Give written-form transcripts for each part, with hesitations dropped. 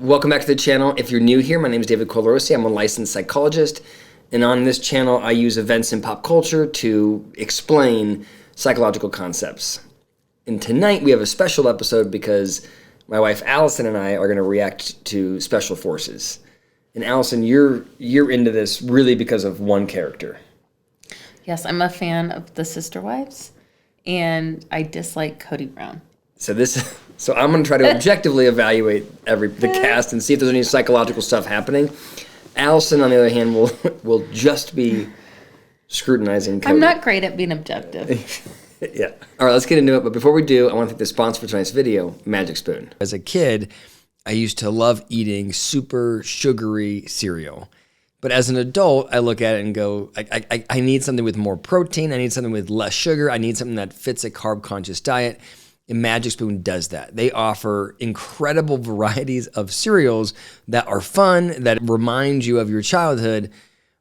Welcome back to the channel. If you're new here, my name is DavidColarossiPhD. I'm a licensed psychologist, and on this channel I use events in pop culture to explain psychological concepts. And tonight we have a special episode because my wife Allison and I are going to react to Special Forces. And Allison, you're into this really because of one character. Yes, I'm a fan of the Sister Wives, and I dislike Kody Brown. So I'm going to try to objectively evaluate the cast and see if there's any psychological stuff happening. Allison, on the other hand, will just be scrutinizing Kody. I'm not great at being objective. Yeah. All right, let's get into it. But before we do, I want to thank the sponsor for tonight's video, Magic Spoon. As a kid, I used to love eating super sugary cereal. But as an adult, I look at it and go, I need something with more protein. I need something with less sugar. I need something that fits a carb-conscious diet. And Magic Spoon does that. They offer incredible varieties of cereals that are fun, that remind you of your childhood,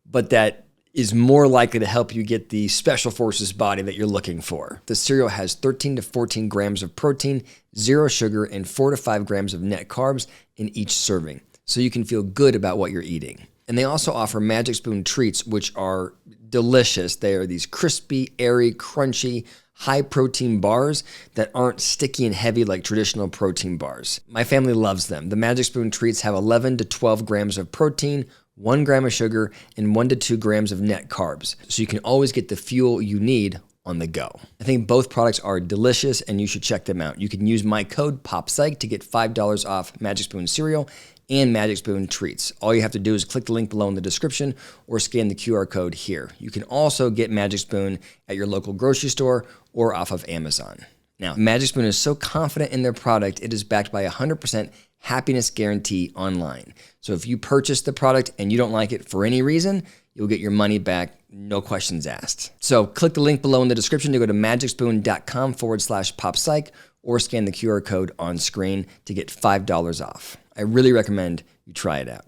but that is more likely to help you get the Special Forces body that you're looking for. The cereal has 13 to 14 grams of protein, 0 sugar, and 4 to 5 grams of net carbs in each serving, so you can feel good about what you're eating. And they also offer Magic Spoon treats, which are delicious. They are these crispy, airy, crunchy, high-protein bars that aren't sticky and heavy like traditional protein bars. My family loves them. The Magic Spoon treats have 11 to 12 grams of protein, 1 gram of sugar, and 1 to 2 grams of net carbs, so you can always get the fuel you need on the go. I think both products are delicious, and you should check them out. You can use my code Pop Psych to get $5 off Magic Spoon cereal and Magic Spoon treats. All you have to do is click the link below in the description or scan the QR code here. You can also get Magic Spoon at your local grocery store or off of Amazon. Now, Magic Spoon is so confident in their product, it is backed by a 100% happiness guarantee online. So if you purchase the product and you don't like it for any reason, you'll get your money back, no questions asked. So click the link below in the description to go to magicspoon.com/poppsych or scan the QR code on screen to get $5 off. I really recommend you try it out.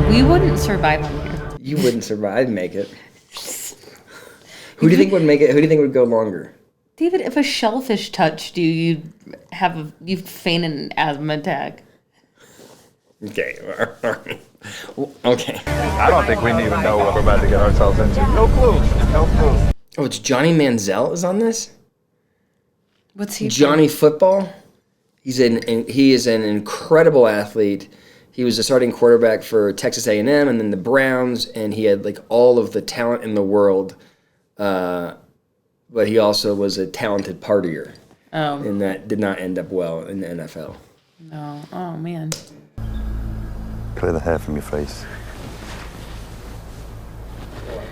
We wouldn't survive on here. You wouldn't survive. I'd make it. Who do you think would make it? Who do you think would go longer? David, if a shellfish touched you, you'd feign an asthma attack. Okay. Okay. I don't think we even know what we're about to get ourselves into. No clue. No clue. Oh, it's Johnny Manziel is on this? What's he? Johnny Football? He is an incredible athlete. He was a starting quarterback for Texas A&M and then the Browns, and he had like all of the talent in the world. But he also was a talented partier. Oh. And that did not end up well in the NFL. No. Oh, man. Clear the hair from your face.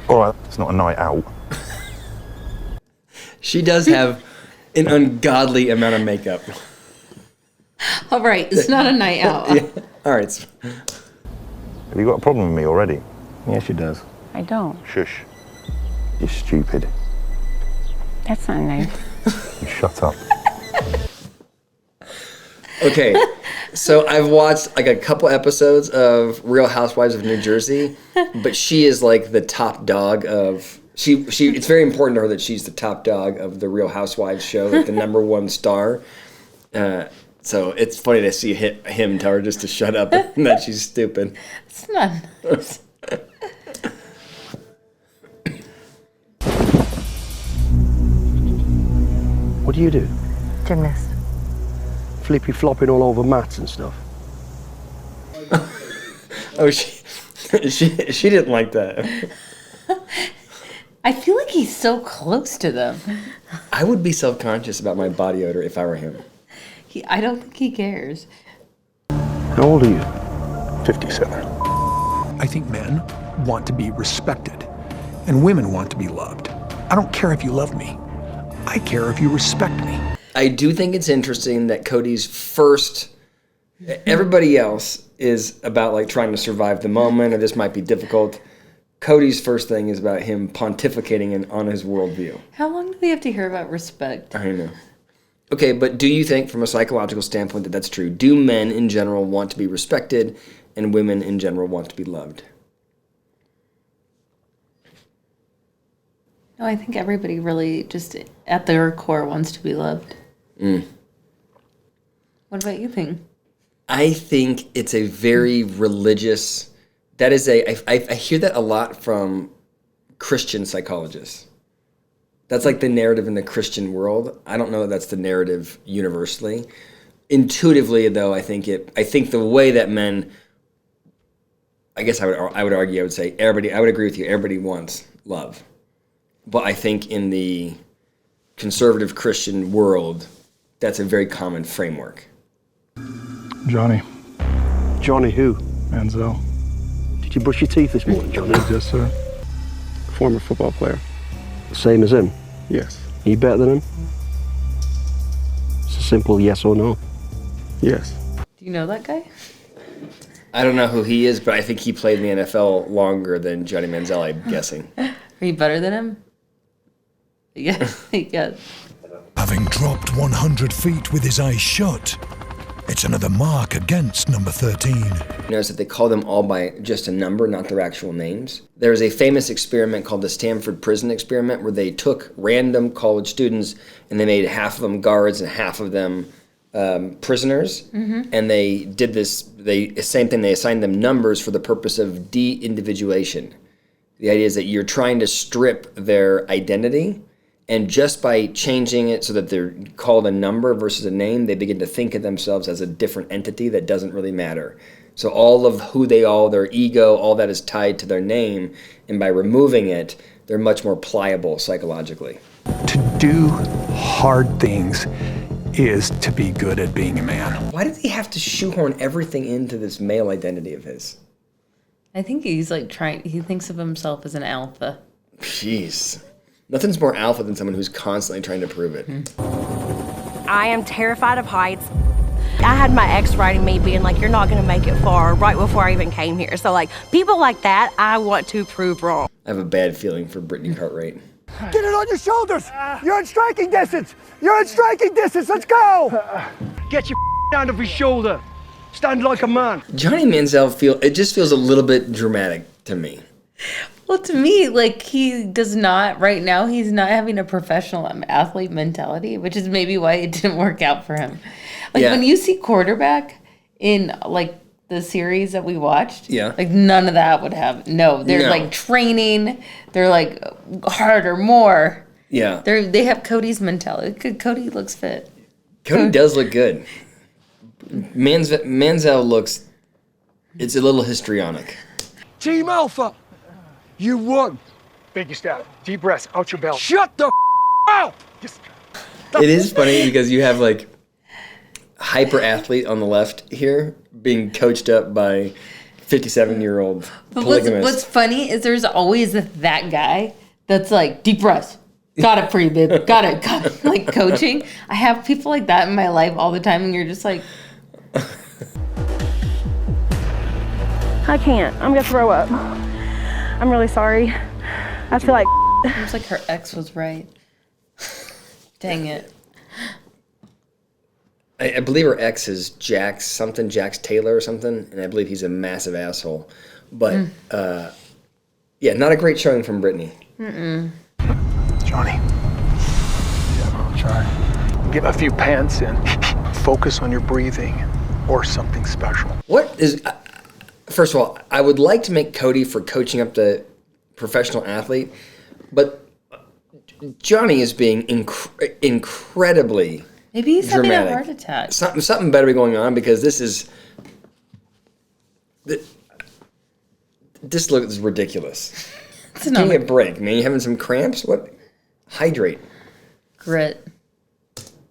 All right, it's not a night out. She does have an ungodly amount of makeup. All right, it's not a night out. Yeah. All right. Have you got a problem with me already? Yeah, she does. I don't. Shush. You're stupid. That's not nice. Shut up. Okay, so I've watched like a couple episodes of Real Housewives of New Jersey, but she is like the top dog of... She. It's very important to her that she's the top dog of the Real Housewives show, like the #1 star. So it's funny to see him tell her just to shut up and that she's stupid. It's not nice. What do you do? Gymnast. Flippy flopping all over mats and stuff. Oh, she didn't like that. I feel like he's so close to them. I would be self-conscious about my body odor if I were him. I don't think he cares. How old are you? 57. I think men want to be respected, and women want to be loved. I don't care if you love me. I care if you respect me. I do think it's interesting that Kody's first... Everybody else is about like trying to survive the moment, or this might be difficult. Kody's first thing is about him pontificating on his worldview. How long do we have to hear about respect? I know. Okay, but do you think from a psychological standpoint that that's true? Do men in general want to be respected and women in general want to be loved? No, I think everybody really just at their core wants to be loved. What about you think? I think it's a very religious. That is I hear that a lot from Christian psychologists. That's like the narrative in the Christian world. I don't know that that's the narrative universally. Intuitively, though, I think the way that men, I guess I would argue, I would say everybody. I would agree with you. Everybody wants love, but I think in the conservative Christian world, that's a very common framework. Johnny Johnny who? Manziel. Did you brush your teeth this morning, Johnny? Yes, sir. Former football player. Same as him? Yes. Are you better than him? It's a simple yes or no. Yes. Do you know that guy? I don't know who he is, but I think he played in the NFL longer than Johnny Manziel, I'm guessing. Are you better than him? Yeah, yeah. Having dropped 100 feet with his eyes shut, it's another mark against number 13. Notice that they call them all by just a number, not their actual names. There's a famous experiment called the Stanford Prison Experiment where they took random college students and they made half of them guards and half of them prisoners. Mm-hmm. And they did this, same thing, they assigned them numbers for the purpose of de-individuation. The idea is that you're trying to strip their identity, and just by changing it so that they're called a number versus a name, they begin to think of themselves as a different entity that doesn't really matter. So all of who they are, their ego, all that is tied to their name, and by removing it, they're much more pliable psychologically. To do hard things is to be good at being a man. Why did he have to shoehorn everything into this male identity of his? I think he's like he thinks of himself as an alpha. Jeez. Nothing's more alpha than someone who's constantly trying to prove it. I am terrified of heights. I had my ex writing me being like, you're not going to make it far, right before I even came here. So like, people like that, I want to prove wrong. I have a bad feeling for Brittany Cartwright. Get it on your shoulders! You're in striking distance! You're in striking distance! Let's go! Get your down off his shoulder. Stand like a man. Johnny Manziel it just feels a little bit dramatic to me. Well, to me, like, he does not, right now, he's not having a professional athlete mentality, which is maybe why it didn't work out for him. Like, when you see quarterback in, like, the series that we watched, like, none of that would have, they're, like, training, they're, like, harder, more. Yeah. They have Kody's mentality. Kody looks fit. Kody does look good. Manziel looks, it's a little histrionic. Team Alpha, you won. Big step, deep breaths, out your belly. Shut the out! It is funny because you have like hyper athlete on the left here being coached up by 57-year-old polygamist. What's funny is there's always that guy that's like, deep breaths. Got it for you, babe. Got it. Like coaching. I have people like that in my life all the time, and you're just like, I can't. I'm going to throw up. I'm really sorry. I feel like it was like her ex was right. Dang it. I believe her ex is Jax Taylor or something, and I believe he's a massive asshole. But, yeah, not a great showing from Brittany. Johnny, I'll try. Get a few pants in. Focus on your breathing or something special. What is... First of all, I would like to make Kody for coaching up the professional athlete, but Johnny is being incredibly maybe he's dramatic. having a heart attack. Something better be going on because this looks ridiculous. Give me a break, man. You having some cramps? What? Hydrate. Grit.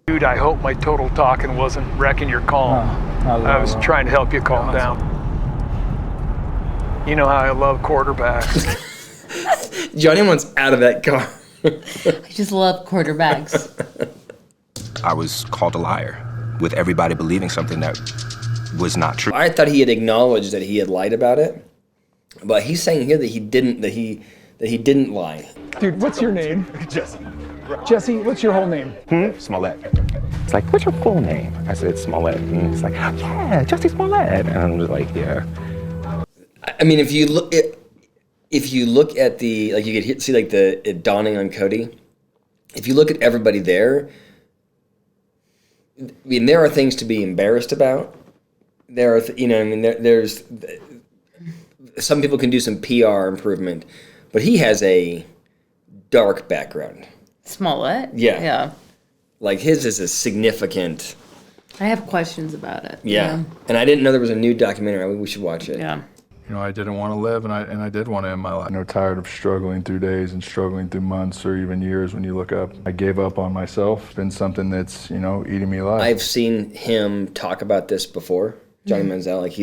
Dude, I hope my total talking wasn't wrecking your calm. I was trying to help you calm down. You know how I love quarterbacks. Johnny wants out of that car. I just love quarterbacks. I was called a liar, with everybody believing something that was not true. I thought he had acknowledged that he had lied about it, but he's saying here that he didn't. That he didn't lie. Dude, what's your name? Jesse. Jesse, what's your whole name? Smollett. It's like, what's your full name? I said, Smollett. And it's like, yeah, Jesse Smollett. And I'm just like, yeah. I mean, if you look at the, like, you could see like it dawning on Kody. If you look at everybody there, I mean, there are things to be embarrassed about. there are, I mean, there's some people can do some PR improvement, but he has a dark background. Smollett? Yeah. Yeah. Like his is a significant. I have questions about it. Yeah. And I didn't know there was a new documentary. We should watch it. Yeah. You know, I didn't want to live, and I did want to end my life. Tired of struggling through days and struggling through months or even years when you look up. I gave up on myself. It's been something that's, eating me alive. I've seen him talk about this before, Johnny Manziel. Like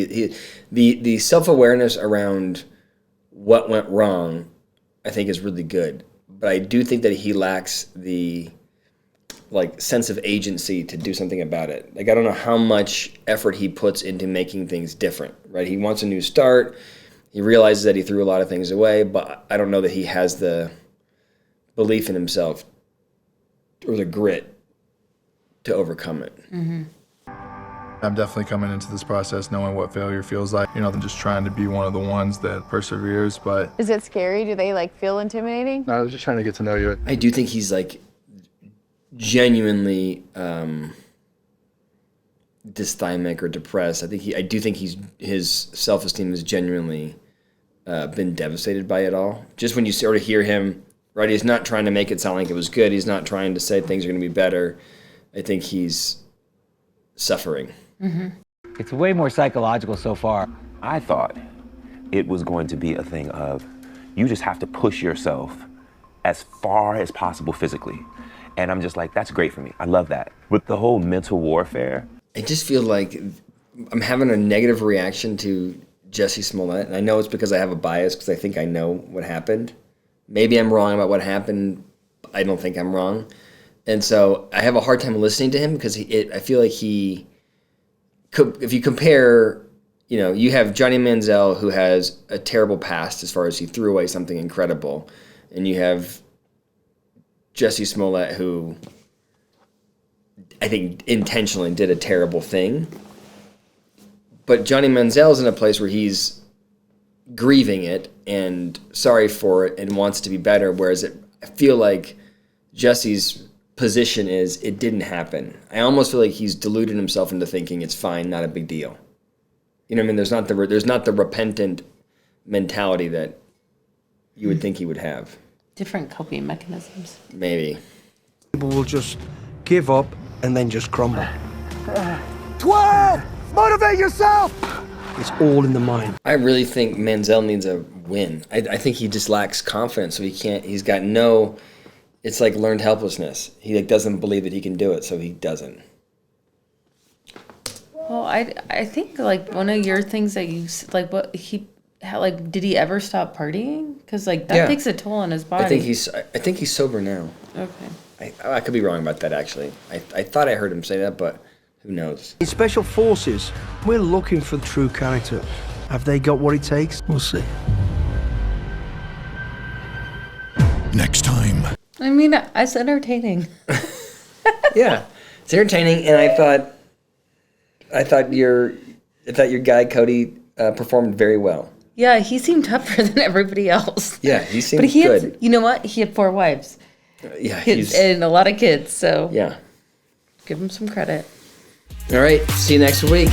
the self-awareness around what went wrong, I think is really good. But I do think that he lacks the sense of agency to do something about it. Like, I don't know how much effort he puts into making things different, right? He wants a new start. He realizes that he threw a lot of things away, but I don't know that he has the belief in himself or the grit to overcome it. Mm-hmm. I'm definitely coming into this process knowing what failure feels like. I'm just trying to be one of the ones that perseveres, but... Is it scary? Do they, feel intimidating? No, I was just trying to get to know you. I do think he's, genuinely dysthymic or depressed. I do think his self-esteem has genuinely been devastated by it all. Just when you sort of hear him, right, he's not trying to make it sound like it was good. He's not trying to say things are going to be better. I think he's suffering. Mm-hmm. It's way more psychological so far. I thought it was going to be a thing of you just have to push yourself as far as possible physically. And I'm just like, that's great for me. I love that. With the whole mental warfare. I just feel like I'm having a negative reaction to Jussie Smollett. And I know it's because I have a bias because I think I know what happened. Maybe I'm wrong about what happened. I don't think I'm wrong. And so I have a hard time listening to him because I feel like if you compare, you have Johnny Manziel, who has a terrible past as far as he threw away something incredible. And you have Jussie Smollett, who I think intentionally did a terrible thing. But Johnny Manziel's in a place where he's grieving it and sorry for it and wants to be better, whereas I feel like Jussie's position is it didn't happen. I almost feel like he's deluded himself into thinking it's fine, not a big deal. You know what I mean? There's not the repentant mentality that you would think he would have. Different coping mechanisms. Maybe. People will just give up and then just crumble. 12! Motivate yourself! It's all in the mind. I really think Manziel needs a win. I think he just lacks confidence, so he's got no, it's like learned helplessness. He doesn't believe that he can do it, so he doesn't. Well, I think one of your things that you, did he ever stop partying? Because that takes a toll on his body. I think he's sober now. Okay. I could be wrong about that, actually. I thought I heard him say that, but who knows? In Special Forces, we're looking for the true character. Have they got what it takes? We'll see. Next time. I mean, it's entertaining. Yeah, it's entertaining, and I thought your guy Kody performed very well. Yeah, he seemed tougher than everybody else. Yeah, he seemed good. You know what? He had 4 wives. Yeah, and a lot of kids, so yeah, give him some credit. All right, see you next week.